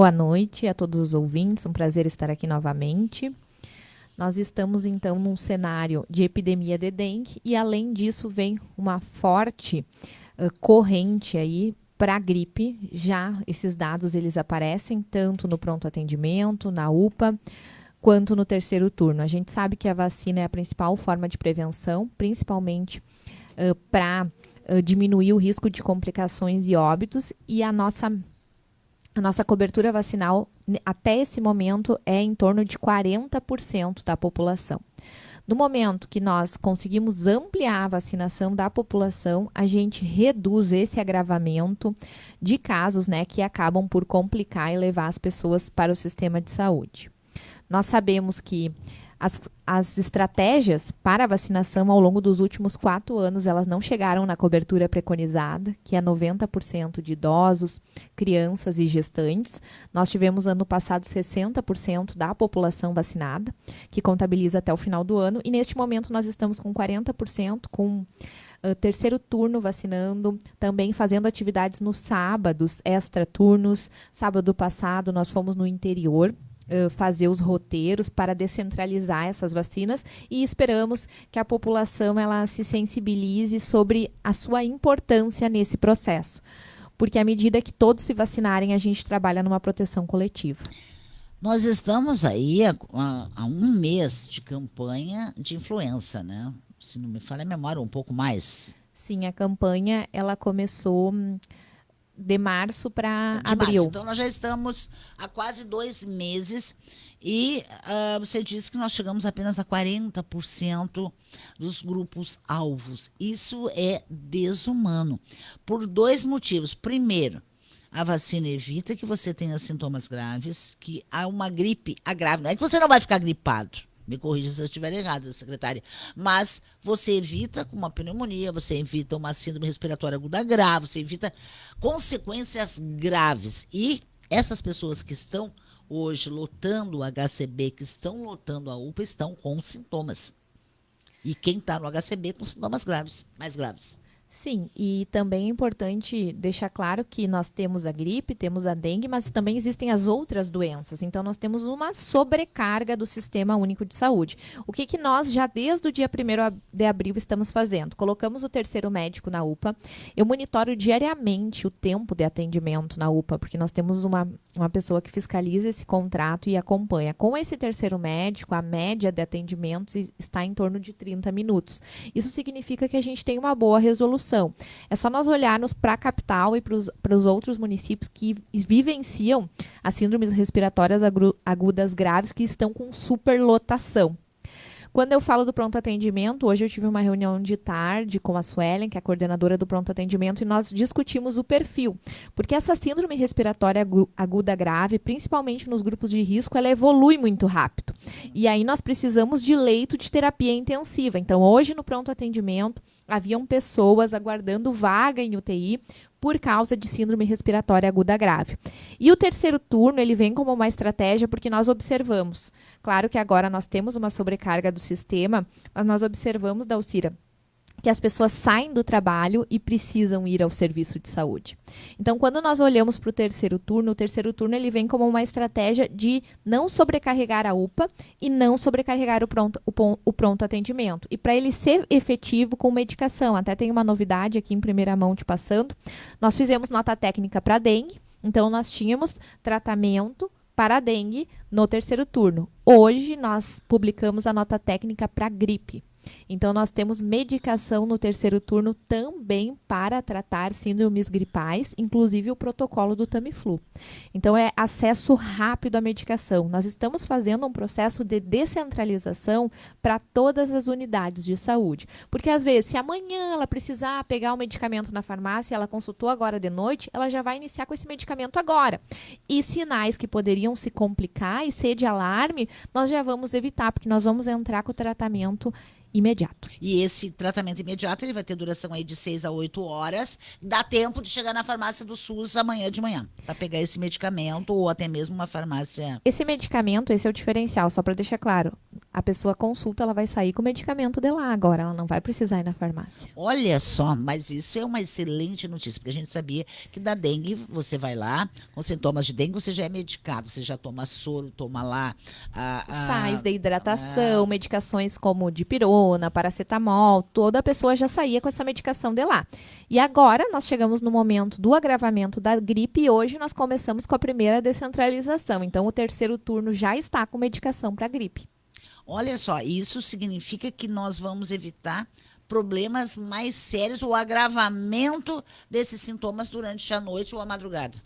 Boa noite a todos os ouvintes, um prazer estar aqui novamente. Nós estamos então num cenário de epidemia de dengue e além disso vem uma forte corrente aí para a gripe. Já esses dados eles aparecem tanto no pronto atendimento, na UPA, quanto no terceiro turno. A gente sabe que a vacina é a principal forma de prevenção, principalmente para diminuir o risco de complicações e óbitos, e a nossa cobertura vacinal, até esse momento, é em torno de 40% da população. No momento que nós conseguimos ampliar a vacinação da população, a gente reduz esse agravamento de casos, né, que acabam por complicar e levar as pessoas para o sistema de saúde. Nós sabemos que as estratégias para a vacinação ao longo dos últimos 4 anos, elas não chegaram na cobertura preconizada, que é 90% de idosos, crianças e gestantes. Nós tivemos ano passado 60% da população vacinada, que contabiliza até o final do ano, e neste momento nós estamos com 40%, com terceiro turno vacinando, também fazendo atividades nos sábados, extra turnos. Sábado passado nós fomos no interior, fazer os roteiros para descentralizar essas vacinas e esperamos que a população ela se sensibilize sobre a sua importância nesse processo, porque à medida que todos se vacinarem, a gente trabalha numa proteção coletiva. Nós estamos aí há um mês de campanha de influenza, né? Se não me falha a memória, um pouco mais. Sim, a campanha ela começou de março para abril. Então, nós já estamos há quase 2 meses e você disse que nós chegamos apenas a 40% dos grupos alvos. Isso é desumano, por 2 motivos. Primeiro, a vacina evita que você tenha sintomas graves, que há uma gripe agrave. Não é que você não vai ficar gripado. Me corrija se eu estiver errado, secretária. Mas você evita com uma pneumonia, você evita uma síndrome respiratória aguda grave, você evita consequências graves. E essas pessoas que estão hoje lotando o HCB, que estão lotando a UPA, estão com sintomas. E quem está no HCB com sintomas graves, mais graves. Sim, e também é importante deixar claro que nós temos a gripe, temos a dengue, mas também existem as outras doenças. Então, nós temos uma sobrecarga do Sistema Único de Saúde. O que nós, já desde o dia 1º de abril, estamos fazendo? Colocamos o terceiro médico na UPA. Eu monitoro diariamente o tempo de atendimento na UPA, porque nós temos uma pessoa que fiscaliza esse contrato e acompanha. Com esse terceiro médico, a média de atendimentos está em torno de 30 minutos. Isso significa que a gente tem uma boa resolução. É só nós olharmos para a capital e para os outros municípios que vivenciam as síndromes respiratórias agudas graves, que estão com superlotação. Quando eu falo do pronto atendimento, hoje eu tive uma reunião de tarde com a Suelen, que é a coordenadora do pronto atendimento, e nós discutimos o perfil. Porque essa síndrome respiratória aguda grave, principalmente nos grupos de risco, ela evolui muito rápido. E aí nós precisamos de leito de terapia intensiva. Então, hoje no pronto atendimento, haviam pessoas aguardando vaga em UTI por causa de síndrome respiratória aguda grave. E o terceiro turno, ele vem como uma estratégia porque nós observamos. Claro que agora nós temos uma sobrecarga do sistema, mas nós observamos, Dalcira, que as pessoas saem do trabalho e precisam ir ao serviço de saúde. Então, quando nós olhamos para o terceiro turno ele vem como uma estratégia de não sobrecarregar a UPA e não sobrecarregar o pronto atendimento. E para ele ser efetivo com medicação, até tem uma novidade aqui em primeira mão te passando, nós fizemos nota técnica para dengue, então nós tínhamos tratamento para a dengue no terceiro turno. Hoje nós publicamos a nota técnica para gripe. Então, nós temos medicação no terceiro turno também para tratar síndromes gripais, inclusive o protocolo do Tamiflu. Então, é acesso rápido à medicação. Nós estamos fazendo um processo de descentralização para todas as unidades de saúde. Porque, às vezes, se amanhã ela precisar pegar o medicamento na farmácia, ela consultou agora de noite, ela já vai iniciar com esse medicamento agora. E sinais que poderiam se complicar e ser de alarme, nós já vamos evitar, porque nós vamos entrar com o tratamento imediato. E esse tratamento imediato ele vai ter duração aí de 6 a 8 horas. Dá tempo de chegar na farmácia do SUS amanhã de manhã para pegar esse medicamento ou até mesmo uma farmácia. Esse medicamento, esse é o diferencial, só para deixar claro. A pessoa consulta, ela vai sair com o medicamento de lá agora, ela não vai precisar ir na farmácia. Olha só, mas isso é uma excelente notícia, porque a gente sabia que da dengue, você vai lá, com sintomas de dengue, você já é medicado, você já toma soro, toma lá Sais de hidratação, medicações como dipirona, paracetamol, toda a pessoa já saía com essa medicação de lá. E agora nós chegamos no momento do agravamento da gripe e hoje nós começamos com a primeira descentralização. Então o terceiro turno já está com medicação para gripe. Olha só, isso significa que nós vamos evitar problemas mais sérios ou agravamento desses sintomas durante a noite ou a madrugada.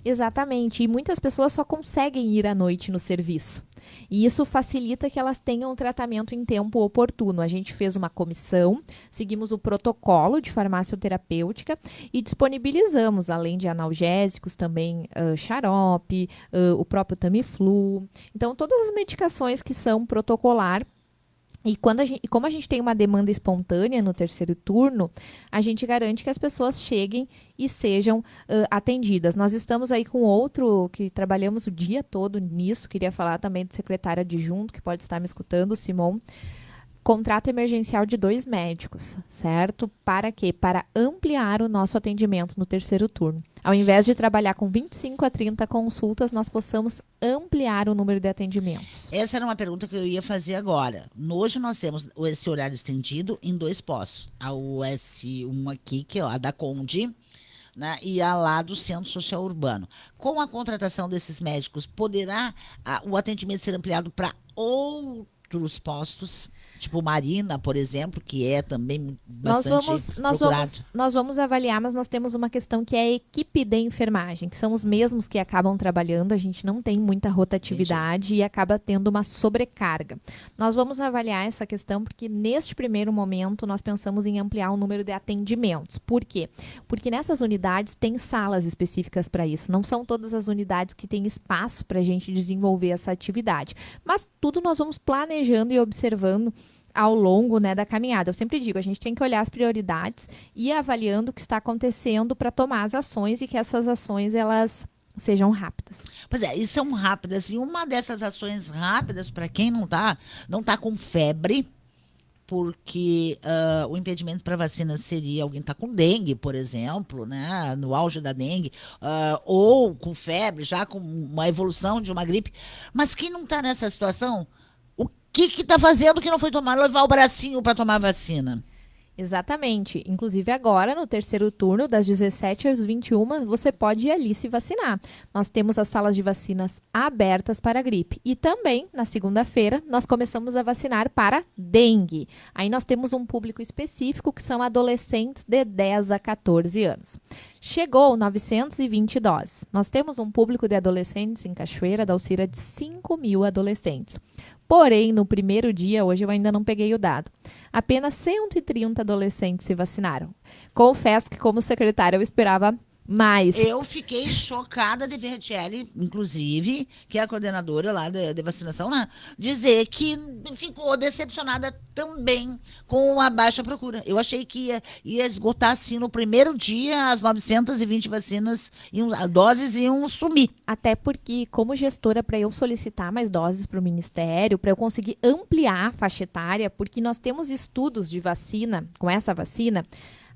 Exatamente, e muitas pessoas só conseguem ir à noite no serviço. E isso facilita que elas tenham um tratamento em tempo oportuno. A gente fez uma comissão, seguimos o protocolo de farmacioterapêutica e disponibilizamos, além de analgésicos, também xarope, o próprio Tamiflu. Então, todas as medicações que são protocolar. E como a gente tem uma demanda espontânea no terceiro turno, a gente garante que as pessoas cheguem e sejam atendidas. Nós estamos aí com outro que trabalhamos o dia todo nisso, queria falar também do secretário adjunto, que pode estar me escutando, o Simon. Contrato emergencial de 2 médicos, certo? Para quê? Para ampliar o nosso atendimento no terceiro turno. Ao invés de trabalhar com 25 a 30 consultas, nós possamos ampliar o número de atendimentos. Essa era uma pergunta que eu ia fazer agora. Hoje nós temos esse horário estendido em 2 postos. A US1 aqui, que é a da Conde, né, e a lá do Centro Social Urbano. Com a contratação desses médicos, poderá o atendimento ser ampliado para outros postos, tipo Marina, por exemplo, que é também bastante nós vamos avaliar, mas nós temos uma questão que é a equipe de enfermagem, que são os mesmos que acabam trabalhando, a gente não tem muita rotatividade e acaba tendo uma sobrecarga. Nós vamos avaliar essa questão porque neste primeiro momento nós pensamos em ampliar o número de atendimentos. Por quê? Porque nessas unidades tem salas específicas para isso, não são todas as unidades que têm espaço para a gente desenvolver essa atividade, mas tudo nós vamos planejando e observando ao longo, né, da caminhada. Eu sempre digo, a gente tem que olhar as prioridades e ir avaliando o que está acontecendo para tomar as ações e que essas ações elas sejam rápidas. Pois é, e são rápidas. E uma dessas ações rápidas, para quem não tá com febre, porque o impedimento para vacina seria alguém estar com dengue, por exemplo, né, no auge da dengue, ou com febre, já com uma evolução de uma gripe. Mas quem não está nessa situação, o que está fazendo que não foi tomar? Levar o bracinho para tomar vacina. Exatamente. Inclusive agora, no terceiro turno, das 17 às 21, você pode ir ali se vacinar. Nós temos as salas de vacinas abertas para a gripe. E também, na segunda-feira, nós começamos a vacinar para dengue. Aí nós temos um público específico, que são adolescentes de 10 a 14 anos. Chegou 920 doses. Nós temos um público de adolescentes em Cachoeira da Alcira de 5.000 adolescentes. Porém, no primeiro dia, hoje eu ainda não peguei o dado, apenas 130 adolescentes se vacinaram. Confesso que, como secretária, eu esperava mais. Eu fiquei chocada de ver a Tiele, inclusive, que é a coordenadora lá de vacinação, né, dizer que ficou decepcionada também com a baixa procura. Eu achei que ia esgotar, assim, no primeiro dia, as 920 vacinas, doses iam sumir. Até porque, como gestora, para eu solicitar mais doses para o Ministério, para eu conseguir ampliar a faixa etária, porque nós temos estudos de vacina, com essa vacina,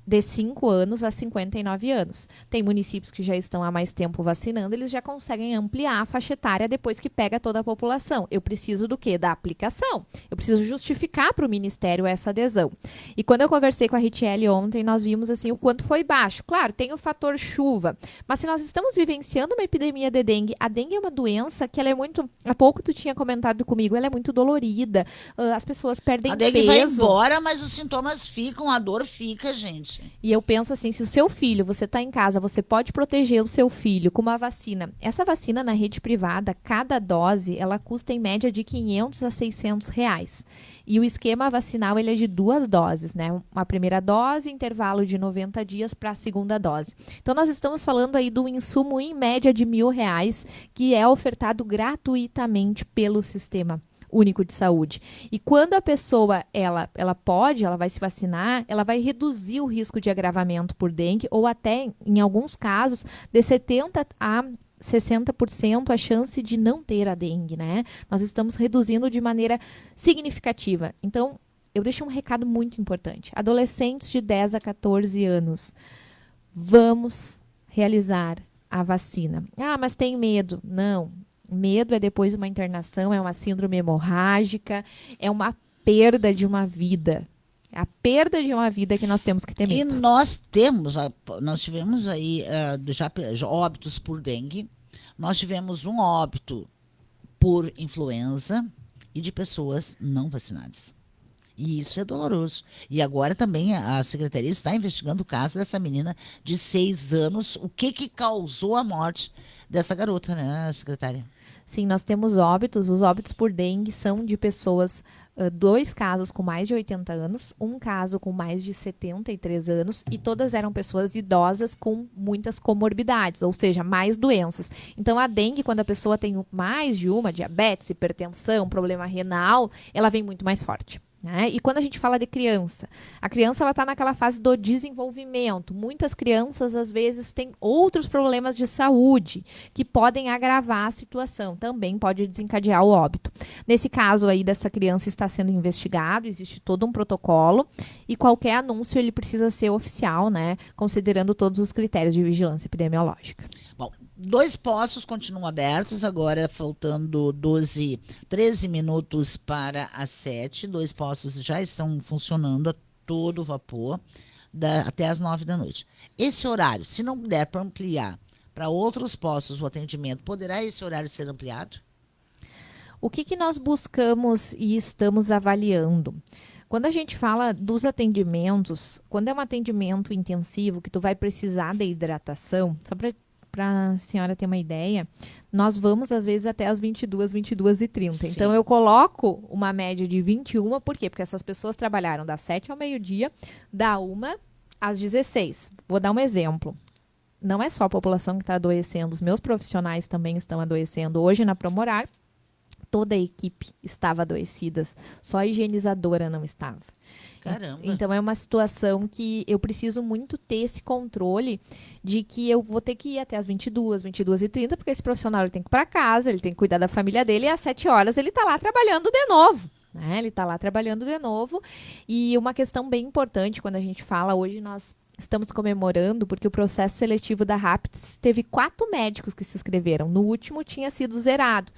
de 5 anos a 59 anos. Tem municípios que já estão há mais tempo vacinando, eles já conseguem ampliar a faixa etária depois que pega toda a população. Eu preciso do quê? Da aplicação. Eu preciso justificar para o Ministério essa adesão. E quando eu conversei com a Richelle ontem, nós vimos assim o quanto foi baixo. Claro, tem o fator chuva, mas se nós estamos vivenciando uma epidemia de dengue, a dengue é uma doença que ela é muito... Há pouco tu tinha comentado comigo, ela é muito dolorida, as pessoas perdem peso. A dengue vai embora, mas os sintomas ficam, a dor fica, gente. E eu penso assim, se o seu filho, você está em casa, você pode proteger o seu filho com uma vacina. Essa vacina na rede privada, cada dose, ela custa em média de 500 a 600 reais. E o esquema vacinal, ele é de 2 doses, né? Uma primeira dose, intervalo de 90 dias para a segunda dose. Então, nós estamos falando aí do insumo em média de R$1.000, que é ofertado gratuitamente pelo sistema único de saúde. E quando a pessoa, ela vai se vacinar, ela vai reduzir o risco de agravamento por dengue ou até, em alguns casos, de 70% a 60% a chance de não ter a dengue, né? Nós estamos reduzindo de maneira significativa. Então, eu deixo um recado muito importante. Adolescentes de 10 a 14 anos, vamos realizar a vacina. Ah, mas tem medo. Não. Medo é depois uma internação, é uma síndrome hemorrágica, é uma perda de uma vida. É a perda de uma vida que nós temos que ter E medo. nós tivemos aí já óbitos por dengue, nós tivemos um óbito por influenza e de pessoas não vacinadas. E isso é doloroso. E agora também a secretaria está investigando o caso dessa menina de 6 anos. O que causou a morte dessa garota, né, secretária? Sim, nós temos óbitos. Os óbitos por dengue são de pessoas, 2 casos com mais de 80 anos, um caso com mais de 73 anos, e todas eram pessoas idosas com muitas comorbidades, ou seja, mais doenças. Então, a dengue, quando a pessoa tem mais de uma, diabetes, hipertensão, problema renal, ela vem muito mais forte. Né? E quando a gente fala de criança, a criança ela está naquela fase do desenvolvimento. Muitas crianças, às vezes, têm outros problemas de saúde que podem agravar a situação. Também pode desencadear o óbito. Nesse caso aí dessa criança está sendo investigado, existe todo um protocolo e qualquer anúncio ele precisa ser oficial, né? Considerando todos os critérios de vigilância epidemiológica. Bom, 2 postos continuam abertos, agora faltando 13 minutos para as 7. 2 postos já estão funcionando a todo vapor até as 9 da noite. Esse horário, se não der para ampliar para outros postos o atendimento, poderá esse horário ser ampliado? O que nós buscamos e estamos avaliando? Quando a gente fala dos atendimentos, quando é um atendimento intensivo que tu vai precisar de hidratação, só para a senhora ter uma ideia, nós vamos às vezes até as 22, 22h30. Sim. Então eu coloco uma média de 21, por quê? Porque essas pessoas trabalharam das 7 ao meio-dia, da 1 às 16. Vou dar um exemplo. Não é só a população que está adoecendo, os meus profissionais também estão adoecendo. Hoje na Promorar, toda a equipe estava adoecida, só a higienizadora não estava. Caramba. Então é uma situação que eu preciso muito ter esse controle de que eu vou ter que ir até as 22, 22h30, porque esse profissional ele tem que ir para casa, ele tem que cuidar da família dele, e às 7 horas ele está lá trabalhando de novo. Né? Ele está lá trabalhando de novo. E uma questão bem importante quando a gente fala, hoje nós estamos comemorando, porque o processo seletivo da RAPTS teve 4 médicos que se inscreveram. No último tinha sido zerado.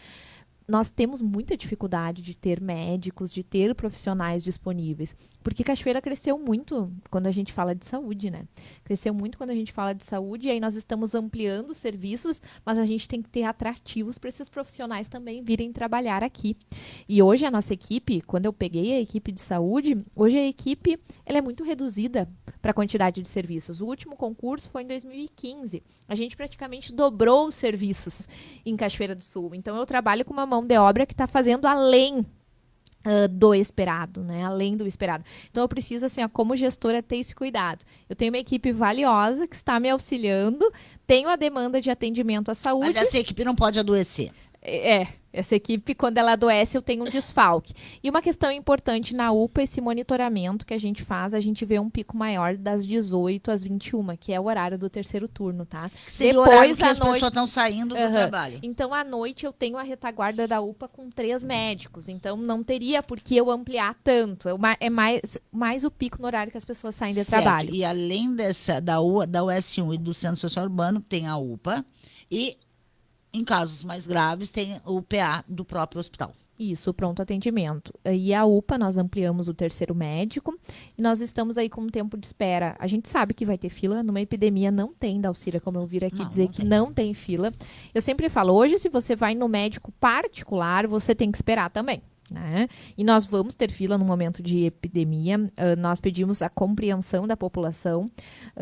Nós temos muita dificuldade de ter médicos, de ter profissionais disponíveis, porque Cachoeira cresceu muito quando a gente fala de saúde, né? Cresceu muito quando a gente fala de saúde, e aí nós estamos ampliando os serviços, mas a gente tem que ter atrativos para esses profissionais também virem trabalhar aqui. E hoje a nossa equipe, quando eu peguei a equipe de saúde, hoje a equipe ela é muito reduzida para a quantidade de serviços. O último concurso foi em 2015. A gente praticamente dobrou os serviços em Cachoeira do Sul. Então eu trabalho com uma mão de obra que está fazendo além do esperado, né? Além do esperado. Então eu preciso, assim, como gestora, ter esse cuidado. Eu tenho uma equipe valiosa que está me auxiliando, tenho a demanda de atendimento à saúde. Mas essa equipe não pode adoecer. Essa equipe, quando ela adoece, eu tenho um desfalque. E uma questão importante na UPA, esse monitoramento que a gente faz, a gente vê um pico maior das 18 às 21, que é o horário do terceiro turno, tá? Seria o horário que as pessoas estão saindo do trabalho. Então, à noite, eu tenho a retaguarda da UPA com 3 médicos. Então, não teria por que eu ampliar tanto. É mais o pico no horário que as pessoas saem de trabalho. E além da US1 e do Centro Social Urbano, tem a UPA e... Em casos mais graves, tem o PA do próprio hospital. Isso, pronto atendimento. E a UPA, nós ampliamos o terceiro médico e nós estamos aí com um tempo de espera. A gente sabe que vai ter fila, numa epidemia não tem, Dalcília, como eu vir aqui dizer que não tem fila. Eu sempre falo, hoje se você vai no médico particular, você tem que esperar também. Né? E nós vamos ter fila no momento de epidemia, nós pedimos a compreensão da população,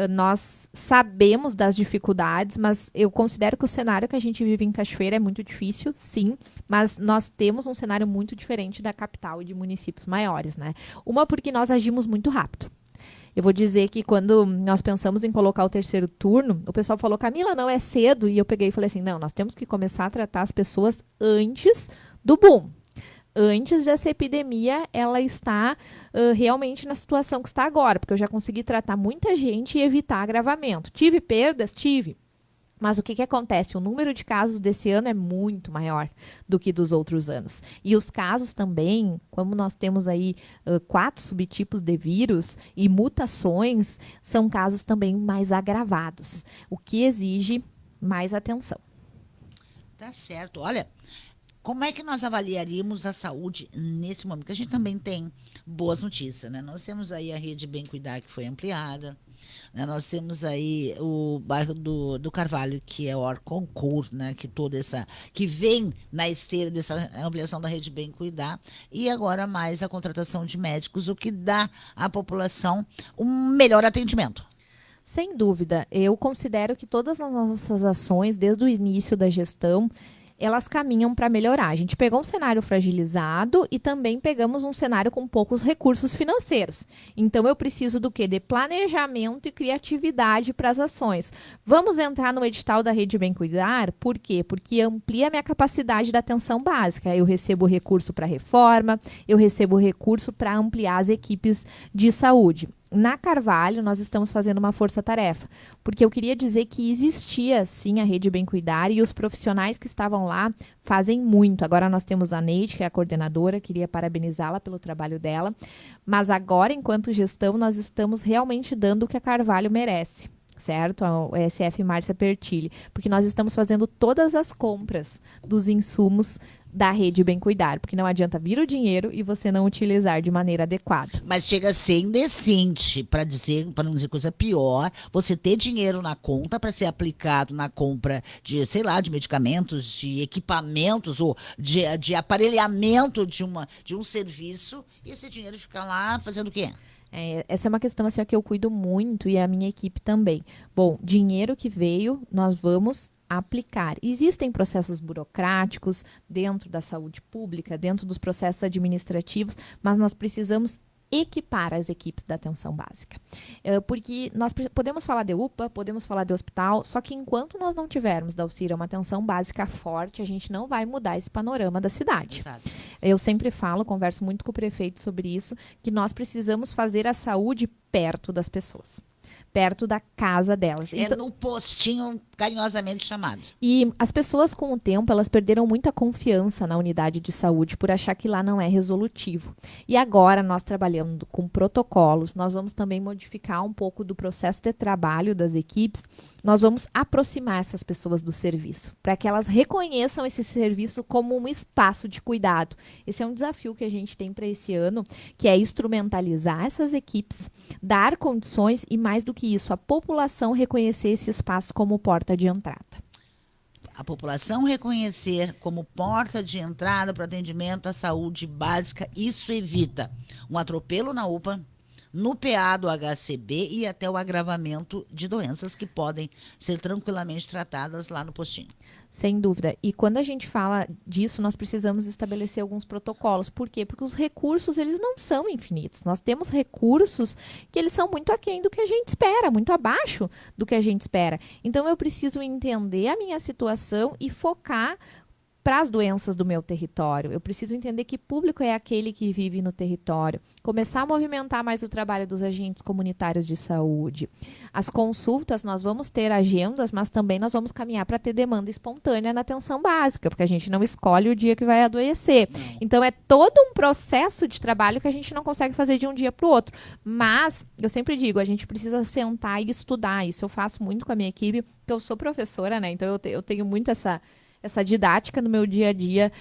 nós sabemos das dificuldades, mas eu considero que o cenário que a gente vive em Cachoeira é muito difícil, sim, mas nós temos um cenário muito diferente da capital e de municípios maiores, né? Uma porque nós agimos muito rápido. Eu vou dizer que quando nós pensamos em colocar o terceiro turno, o pessoal falou, Camila, não é cedo, e eu peguei e falei assim, não, nós temos que começar a tratar as pessoas antes do boom. Antes dessa epidemia, ela está realmente na situação que está agora, porque eu já consegui tratar muita gente e evitar agravamento. Tive perdas? Tive. Mas o que acontece? O número de casos desse ano é muito maior do que dos outros anos. E os casos também, como nós temos aí 4 subtipos de vírus e mutações, são casos também mais agravados, o que exige mais atenção. Tá certo. Olha, como é que nós avaliaríamos a saúde nesse momento? Porque a gente também tem boas notícias, né? Nós temos aí a rede Bem Cuidar, que foi ampliada, né? Nós temos aí o bairro do Carvalho, que é o Orconcourt, né? Que vem na esteira dessa ampliação da rede Bem Cuidar, e agora mais a contratação de médicos, o que dá à população um melhor atendimento. Sem dúvida, eu considero que todas as nossas ações, desde o início da gestão, elas caminham para melhorar. A gente pegou um cenário fragilizado e também pegamos um cenário com poucos recursos financeiros. Então, eu preciso do quê? De planejamento e criatividade para as ações. Vamos entrar no edital da Rede Bem Cuidar? Por quê? Porque amplia a minha capacidade da atenção básica. Eu recebo recurso para reforma, eu recebo recurso para ampliar as equipes de saúde. Na Carvalho, nós estamos fazendo uma força-tarefa, porque eu queria dizer que existia, sim, a Rede Bem Cuidar e os profissionais que estavam lá fazem muito. Agora nós temos a Neide, que é a coordenadora, queria parabenizá-la pelo trabalho dela, mas agora, enquanto gestão, nós estamos realmente dando o que a Carvalho merece. Certo? A SF Márcia Pertilli, porque nós estamos fazendo todas as compras dos insumos da Rede Bem Cuidar, porque não adianta vir o dinheiro e você não utilizar de maneira adequada. Mas chega a ser indecente, para não dizer coisa pior, você ter dinheiro na conta para ser aplicado na compra de, sei lá, de medicamentos, de equipamentos ou de aparelhamento de um serviço, e esse dinheiro fica lá fazendo o quê? Essa é uma questão assim, que eu cuido muito e a minha equipe também. Bom, dinheiro que veio, nós vamos aplicar. Existem processos burocráticos dentro da saúde pública, dentro dos processos administrativos, mas nós precisamos equipar as equipes da atenção básica. Porque nós podemos falar de UPA, podemos falar de hospital, só que enquanto nós não tivermos da Alcira uma atenção básica forte, a gente não vai mudar esse panorama da cidade. Exato. Eu sempre falo, converso muito com o prefeito sobre isso, que nós precisamos fazer a saúde perto das pessoas. Perto da casa delas. Então, no postinho carinhosamente chamado. E as pessoas, com o tempo, elas perderam muita confiança na unidade de saúde por achar que lá não é resolutivo. E agora, nós trabalhando com protocolos, nós vamos também modificar um pouco do processo de trabalho das equipes, nós vamos aproximar essas pessoas do serviço, para que elas reconheçam esse serviço como um espaço de cuidado. Esse é um desafio que a gente tem para esse ano, que é instrumentalizar essas equipes, dar condições e, mais do que isso, a população reconhecer esse espaço como porta de entrada. A população reconhecer como porta de entrada para o atendimento à saúde básica, isso evita um atropelo na UPA, no PA do HCB e até o agravamento de doenças que podem ser tranquilamente tratadas lá no postinho. Sem dúvida. E quando a gente fala disso, nós precisamos estabelecer alguns protocolos. Por quê? Porque os recursos, eles não são infinitos. Nós temos recursos que eles são muito aquém do que a gente espera, muito abaixo do que a gente espera. Então, eu preciso entender a minha situação e focar para as doenças do meu território. Eu preciso entender que público é aquele que vive no território. Começar a movimentar mais o trabalho dos agentes comunitários de saúde. As consultas, nós vamos ter agendas, mas também nós vamos caminhar para ter demanda espontânea na atenção básica, porque a gente não escolhe o dia que vai adoecer. Não. Então, é todo um processo de trabalho que a gente não consegue fazer de um dia para o outro. Mas, eu sempre digo, a gente precisa sentar e estudar. Isso eu faço muito com a minha equipe, porque eu sou professora, né? Então, eu tenho muito essa didática no meu dia a dia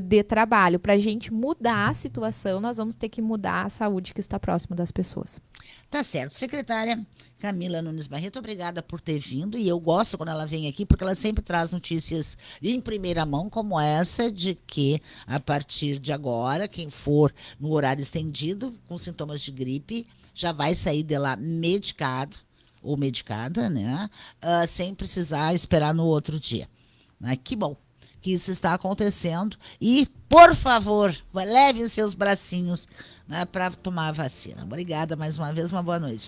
de trabalho. Para a gente mudar a situação, nós vamos ter que mudar a saúde que está próxima das pessoas. Tá certo. Secretária Camila Nunes Barreto, obrigada por ter vindo. E eu gosto quando ela vem aqui, porque ela sempre traz notícias em primeira mão, como essa, de que a partir de agora, quem for no horário estendido, com sintomas de gripe, já vai sair de lá medicado ou medicada, né? Sem precisar esperar no outro dia. Que bom que isso está acontecendo. E, por favor, leve os seus bracinhos, né, para tomar a vacina. Obrigada mais uma vez, uma boa noite.